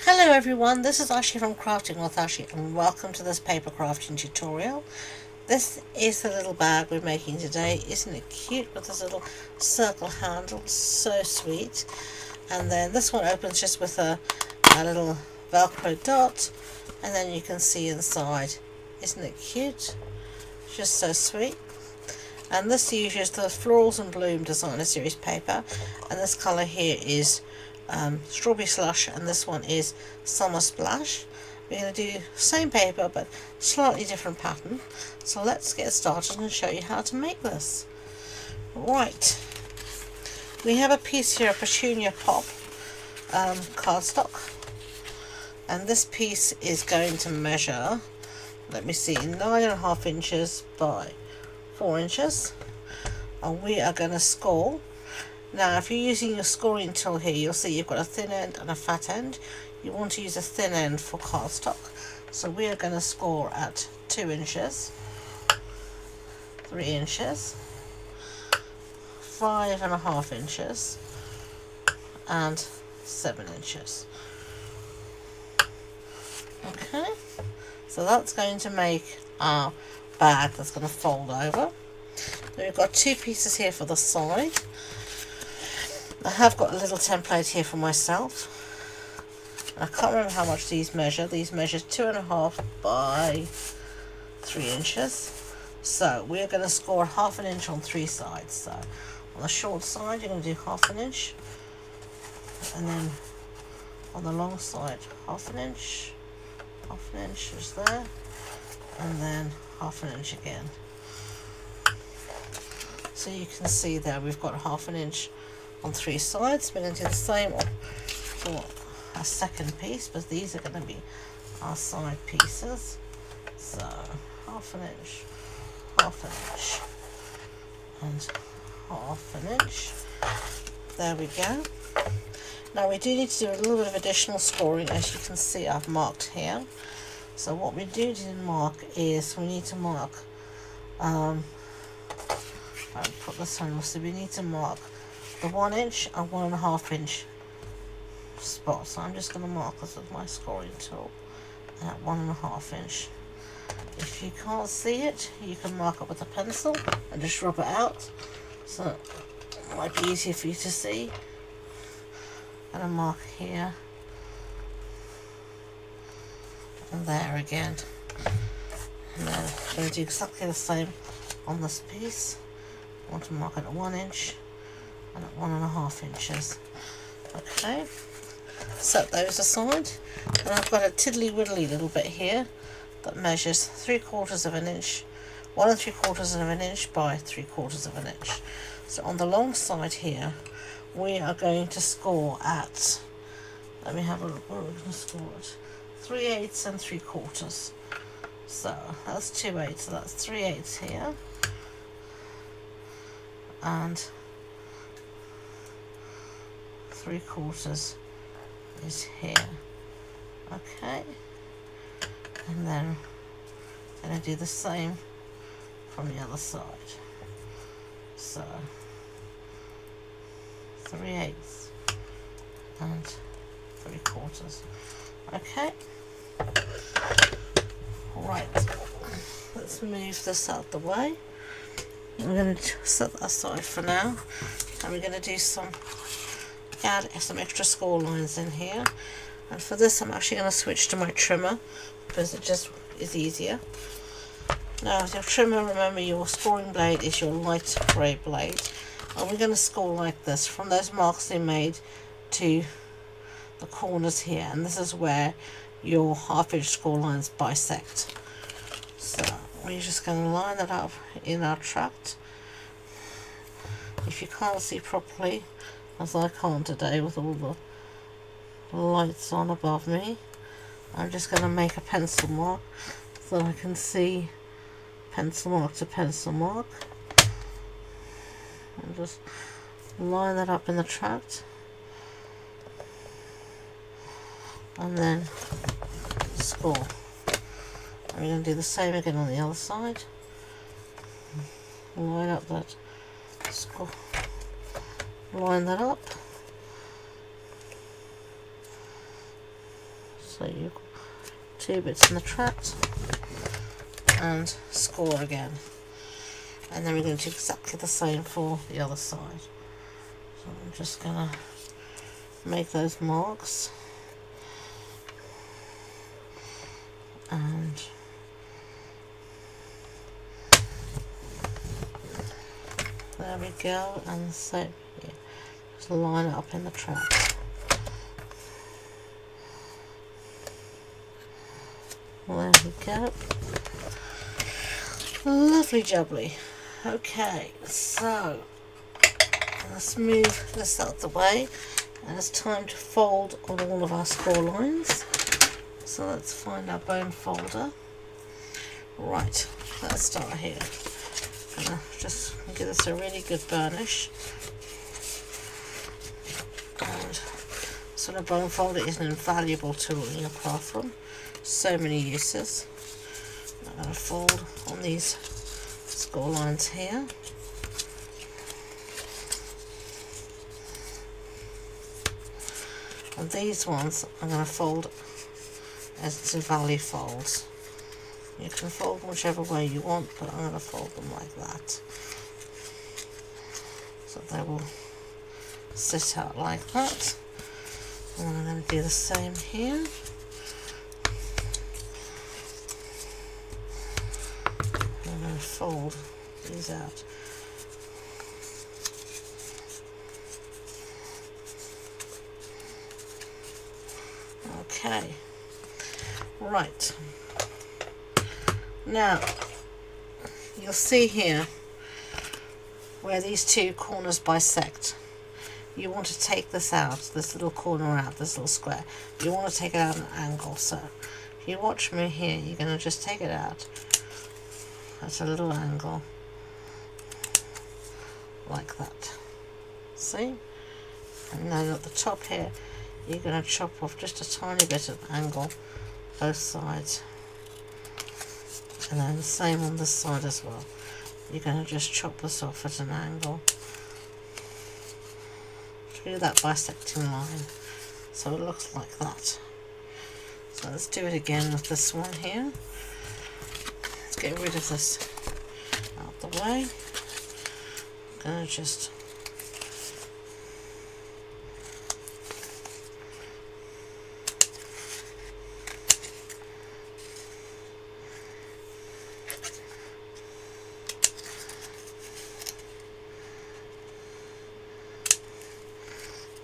Hello everyone, this is Ashee from Crafting with Ashee and welcome to this paper crafting tutorial. This is the little bag we're making today. Isn't it cute with this little circle handle? So sweet. And then this one opens just with a little velcro dot, and then you can see inside. Isn't it cute? Just so sweet. And this uses the Florals and Bloom Designer Series paper, and this colour here is Strawberry Slush, and this one is Summer Splash. We're going to do same paper but slightly different pattern, so let's get started and show you how to make this. Right, we have a piece here of Petunia Pop cardstock, and this piece is going to measure, let me see, 9.5 inches by 4 inches, and we are going to score. Now if you're using your scoring tool here, you'll see you've got a thin end and a fat end. You want to use a thin end for cardstock, so we are going to score at 2 inches, 3 inches, 5.5 inches and 7 inches. Okay, so that's going to make our bag that's going to fold over. Then we've got two pieces here for the side. I have got a little template here for myself. I can't remember how much these measure. These measure 2.5 by 3 inches. So we're going to score 1/2 inch on 3 sides. So on the short side you're going to do 1/2 inch, and then on the long side 1/2 inch, 1/2 inch is there, and then 1/2 inch again. So you can see there we've got 1/2 inch on 3 sides. We're going to do the same for our second piece, but these are going to be our side pieces. So 1/2 inch, 1/2 inch and 1/2 inch. There we go. Now we do need to do a little bit of additional scoring, as you can see I've marked here. So what we do need to mark is, we need to mark I'll put this on, so we need to mark the 1 inch and 1.5 inch spot. So I'm just going to mark this with my scoring tool at 1.5 inch. If you can't see it, you can mark it with a pencil and just rub it out, so it might be easier for you to see. And a mark here and there again, and then I'm going to do exactly the same on this piece. I want to mark it at 1 inch and at 1.5 inches. Okay, set those aside, and I've got a tiddly widdly little bit here that measures 3/4 of an inch, 1 3/4 inch by 3/4 inch. So on the long side here we are going to score at, let me have a look, what are we going to score at? 3/8 and 3/4. So that's 2/8, so that's 3/8 here, and 3/4 is here. Okay, and then I'm going to do the same from the other side. So 3/8 and 3/4. Okay, right, let's move this out the way. We're going to set that aside for now, and we're going to do add some extra score lines in here. And for this I'm actually going to switch to my trimmer, because it just is easier. Now with your trimmer, remember your scoring blade is your light grey blade, and we're going to score like this from those marks they made to the corners here, and this is where your 1/2 inch score lines bisect. So we're just going to line that up in our tract. If you can't see properly, as I can't today with all the lights on above me, I'm just going to make a pencil mark so I can see pencil mark to pencil mark, and just line that up in the tract, and then score. And we're going to do the same again on the other side. Line up that score, line that up, So you've got 2 bits in the tract and score again, and then we're going to do exactly the same for the other side. So I'm just going to make those marks, and there we go, and so yeah, just line it up in the tract. There we go. Lovely jubbly. Okay, so let's move this out the way, and it's time to fold on all of our score lines. So let's find our bone folder. Right, let's start here. I'm gonna just give this a really good burnish. And sort of bone folder is an invaluable tool in your craft room. So many uses. I'm going to fold on these score lines here. And these ones I'm going to fold as to valley folds. You can fold whichever way you want, but I'm going to fold them like that. So they will sit out like that. And I'm going to do the same here. I'm going to fold these out. Okay, right, now you'll see here where these 2 corners bisect. You want to take this out, this little corner out, this little square. You want to take it out at an angle. So if you watch me here, you're going to just take it out at a little angle like that. See? And then at the top here, you're going to chop off just a tiny bit of angle both sides, and then the same on this side as well. You're going to just chop this off at an angle through that bisecting line, so it looks like that. So let's do it again with this one here. Let's get rid of this out the way. I'm going to just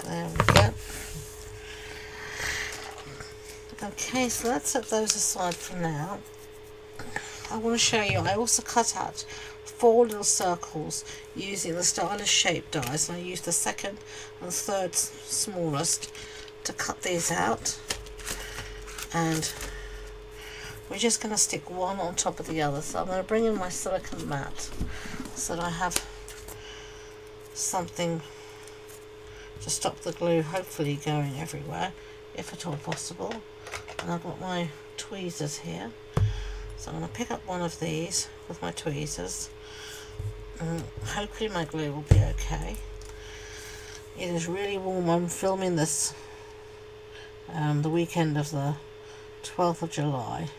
there we go. Okay, so let's set those aside for now. I want to show you, I also cut out 4 little circles using the stylish shape dies, and I used the 2nd and 3rd smallest to cut these out, and we're just going to stick one on top of the other. So I'm going to bring in my silicone mat so that I have something to stop the glue hopefully going everywhere, if at all possible. And I've got my tweezers here, so I'm going to pick up one of these with my tweezers, and hopefully my glue will be okay. It is really warm. I'm filming this the weekend of the 12th of July,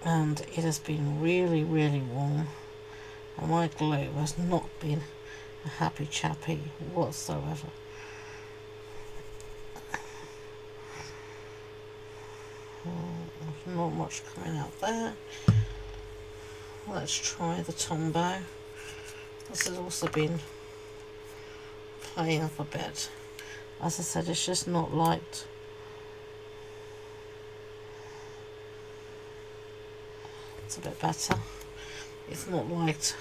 and it has been really warm, and my glue has not been a happy chappy whatsoever. There's not much coming out there. Let's try the tombow. This has also been playing up a bit. As I said, it's just not liked. It's a bit better. It's not liked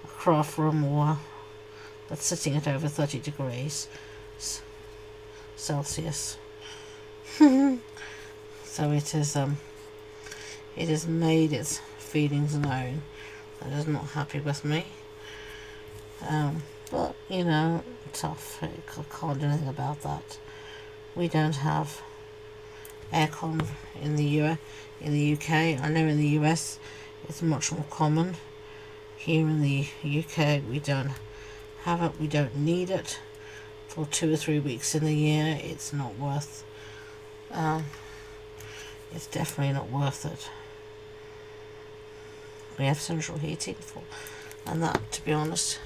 a craft room or that's sitting at over 30 degrees Celsius. So it has made its feelings known. That is not happy with me. But you know, tough. I can't do anything about that. We don't have aircon in the UK. I know in the US it's much more common. Here in the UK we don't have it. We don't need it for 2 or 3 weeks in the year. It's not worth it's definitely not worth it. We have central heating for, and that, to be honest,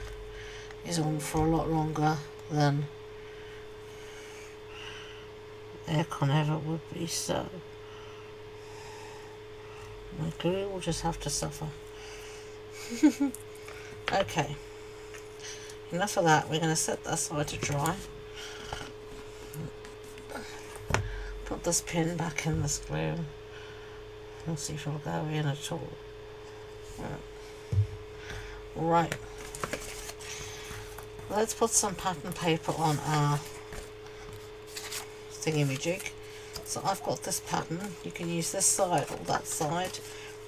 is on for a lot longer than aircon ever would be, so my glue will just have to suffer. Okay, enough of that. We're going to set that aside to dry. Put this pin back in this glue. We'll see if it'll go in at all. Right. Let's put some pattern paper on our thingy-majig. So I've got this pattern. You can use this side or that side.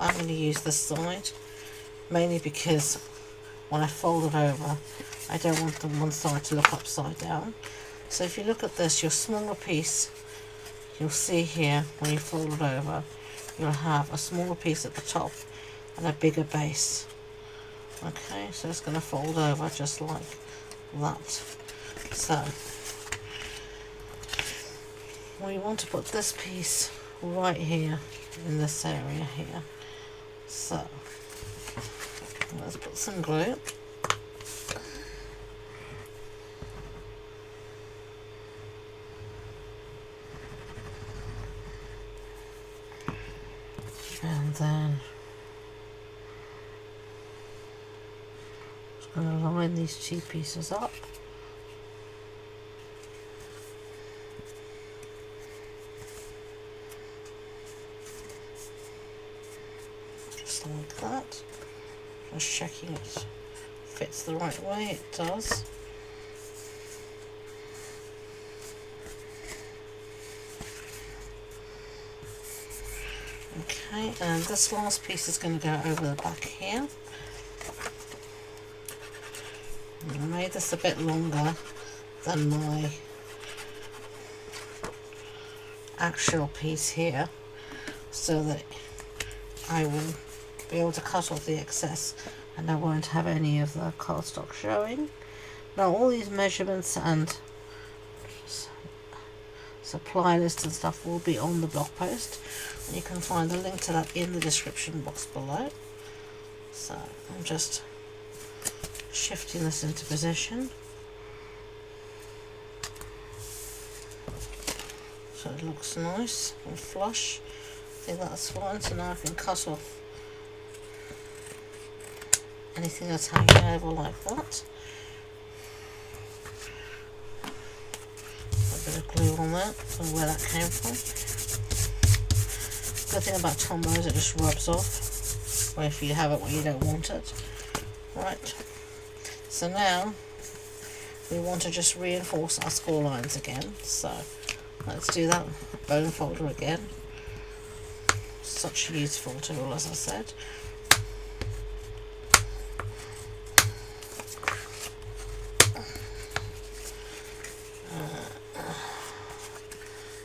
I'm going to use this side, mainly because when I fold it over, I don't want the one side to look upside down. So if you look at this, your smaller piece, you'll see here when you fold it over, you'll have a smaller piece at the top and a bigger base. Okay, so it's going to fold over just like that. So we want to put this piece right here in this area here. So let's put some glue. And then just going to line these two pieces up. Just like that. Just checking it fits the right way. It does. Okay, and this last piece is going to go over the back here. I made this a bit longer than my actual piece here, so that I will be able to cut off the excess and I won't have any of the cardstock showing. Now all these measurements and supply list and stuff will be on the blog post, and you can find the link to that in the description box below. So I'm just shifting this into position so it looks nice and flush. I think that's fine. So now I can cut off anything that's hanging over like that. A bit of glue on that, I don't know where that came from. Good thing about Tombows, it just rubs off, or if you have it where you don't want it. Right, so now we want to just reinforce our score lines again, so let's do that bone folder again. Such a useful tool, as I said.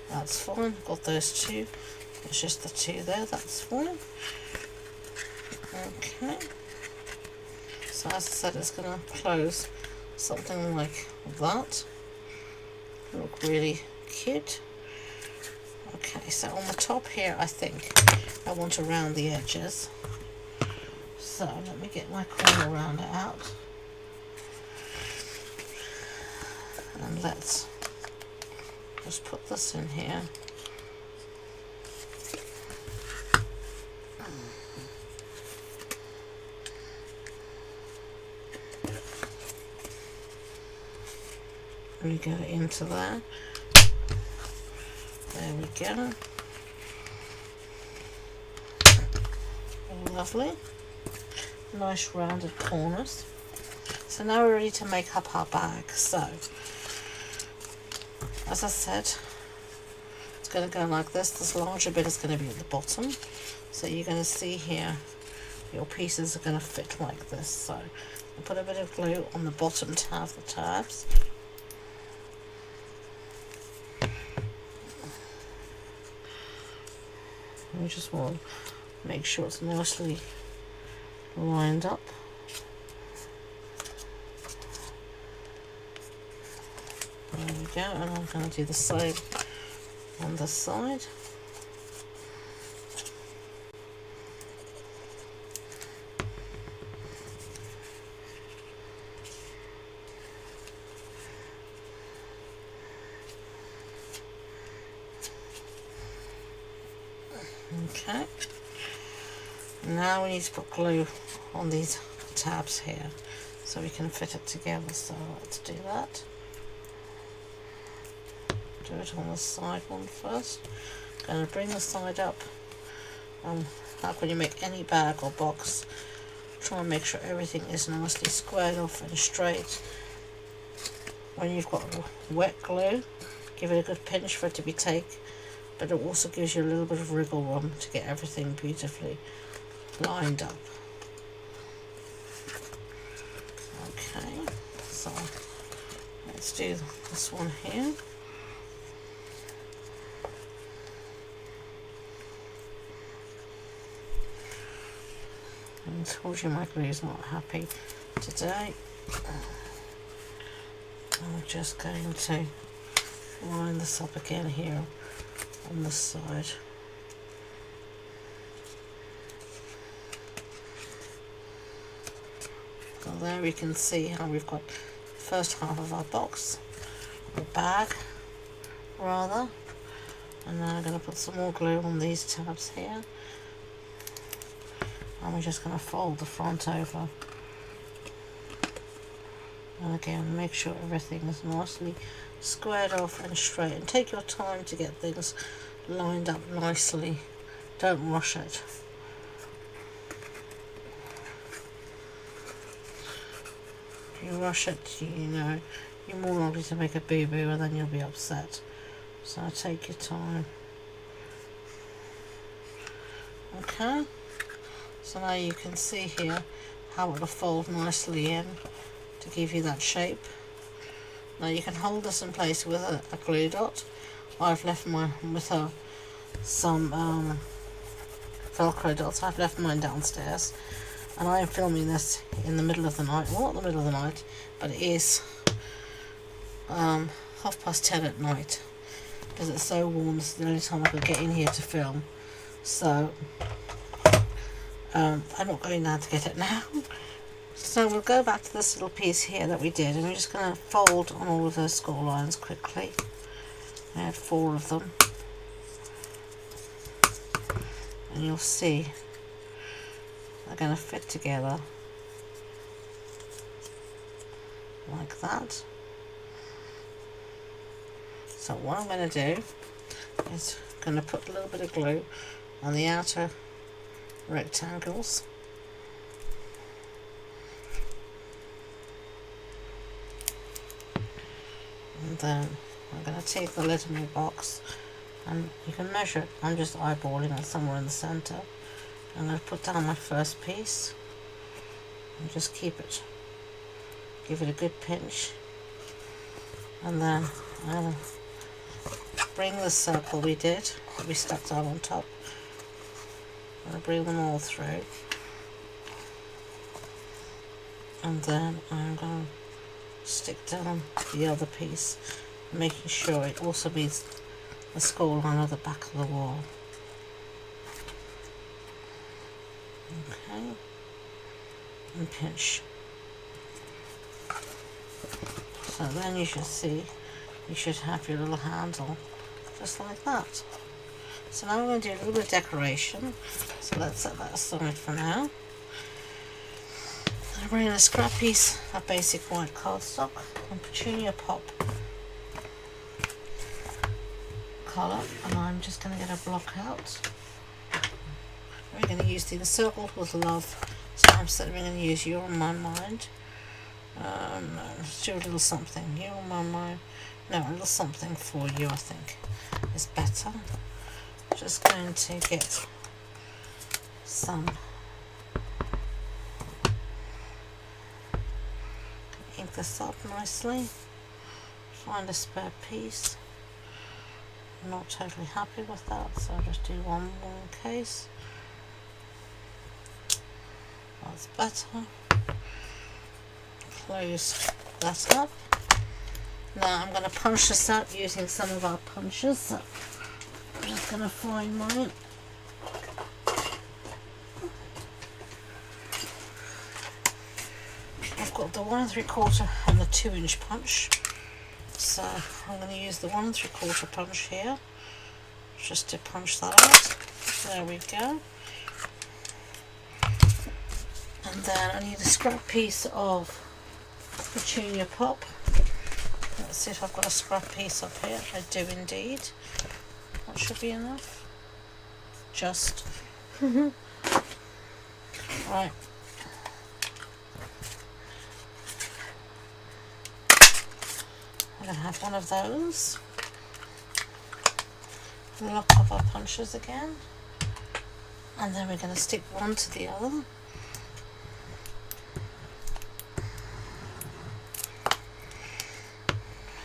That's fine, got those two. It's just the two there, that's fine. Okay. So as I said, it's going to close something like that. Look really cute. Okay, so on the top here, I think I want to round the edges. So let me get my corner rounder out. And let's just put this in here. We go into there. There we go. Lovely. Nice rounded corners. So now we're ready to make up our bag. So, as I said, it's going to go like this. This larger bit is going to be at the bottom. So you're going to see here, your pieces are going to fit like this. So I'll put a bit of glue on the bottom to have the tabs. We just want to make sure it's nicely lined up. There we go, and I'm going to do the same on this side. Okay, now we need to put glue on these tabs here so we can fit it together. So let's do that. Do it on the side one first. Going to bring the side up. Like when you make any bag or box, try and make sure everything is nicely squared off and straight. When you've got wet glue, give it a good pinch for it to be taken, but it also gives you a little bit of wriggle room to get everything beautifully lined up. Okay, so let's do this one here. I told you my glue is not happy today. I'm just going to line this up again here on this side. So there we can see how we've got the first half of our box, or bag rather, and now I'm going to put some more glue on these tabs here, and we're just going to fold the front over, and again make sure everything is nicely squared off and straight, and take your time to get things lined up nicely. Don't rush it. If you rush it, you know, you're more likely to make a boo-boo and then you'll be upset. So take your time. Okay, so now you can see here how it'll fold nicely in to give you that shape. Now you can hold this in place with a glue dot. I've left mine with some Velcro dots. I've left mine downstairs, and I am filming this in the middle of the night. Well, not the middle of the night, but it is 10:30 at night because it's so warm. This is the only time I could get in here to film. So I'm not going down to get it now. So we'll go back to this little piece here that we did, and we're just going to fold on all of those score lines quickly. I had 4 of them, and you'll see they're going to fit together like that. So what I'm going to do is going to put a little bit of glue on the outer rectangles. And then I'm going to take the lid of my box, and you can measure it. I'm just eyeballing it somewhere in the centre. I'm going to put down my first piece and just keep it, give it a good pinch, and then I'll bring the circle we did, that we stuck down on top, and I'll bring them all through, and then I'm going to stick down the other piece, making sure it also meets the score line at the back of the wall. Okay, and pinch. So then you should see, you should have your little handle just like that. So now we're going to do a little bit of decoration, so let's set that aside for now. I'm bringing a scrap piece of basic white cardstock and Petunia Pop colour, and I'm just going to get a block out. We're going to use the Encircled with Love stamp set. We're going to use You're on My Mind. Let's do a little something. You're on My Mind. No, a little something for you, I think is better. Just going to get some ink this up nicely. Find a spare piece. I'm not totally happy with that, so I'll just do one more in case. That's better. Close that up. Now I'm going to punch this out using some of our punches. going to find mine. I've got the 1 3/4 and the 2-inch punch, so I'm going to use the 1 3/4 punch here just to punch that out. There we go. And then I need a scrap piece of Petunia Pop. Let's see if I've got a scrap piece up here. I do indeed. That should be enough. Just. Right. I'm going to have one of those. Lock up our punches again. And then we're going to stick one to the other.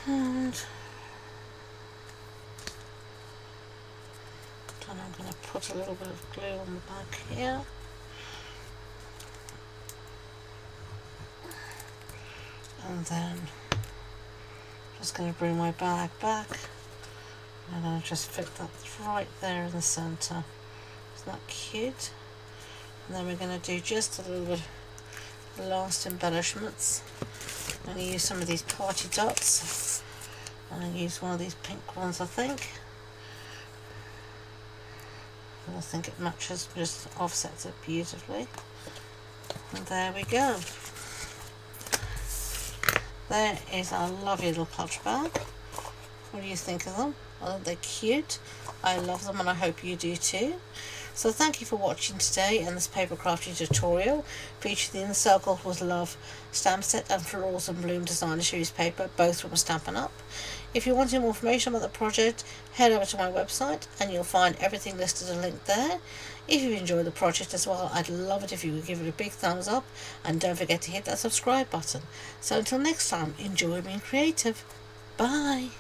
And then I'm going to put a little bit of glue on the back here. And then just going to bring my bag back. And I'm going to just fit that right there in the centre. Isn't that cute? And then we're going to do just a little bit of last embellishments. I'm going to use some of these party dots. I'm going to use one of these pink ones, I think. And I think it matches, just offsets it beautifully. And there we go. There is our lovely little clutch bag. What do you think of them? I think they're cute. I love them and I hope you do too. So thank you for watching today and this paper crafting tutorial featuring the Encircled with Love stamp set and Florals and Bloom designer series paper, both from Stampin' Up. If you want more information about the project, head over to my website and you'll find everything listed and linked there. If you enjoy the project as well, I'd love it if you would give it a big thumbs up and don't forget to hit that subscribe button. So until next time, enjoy being creative. Bye.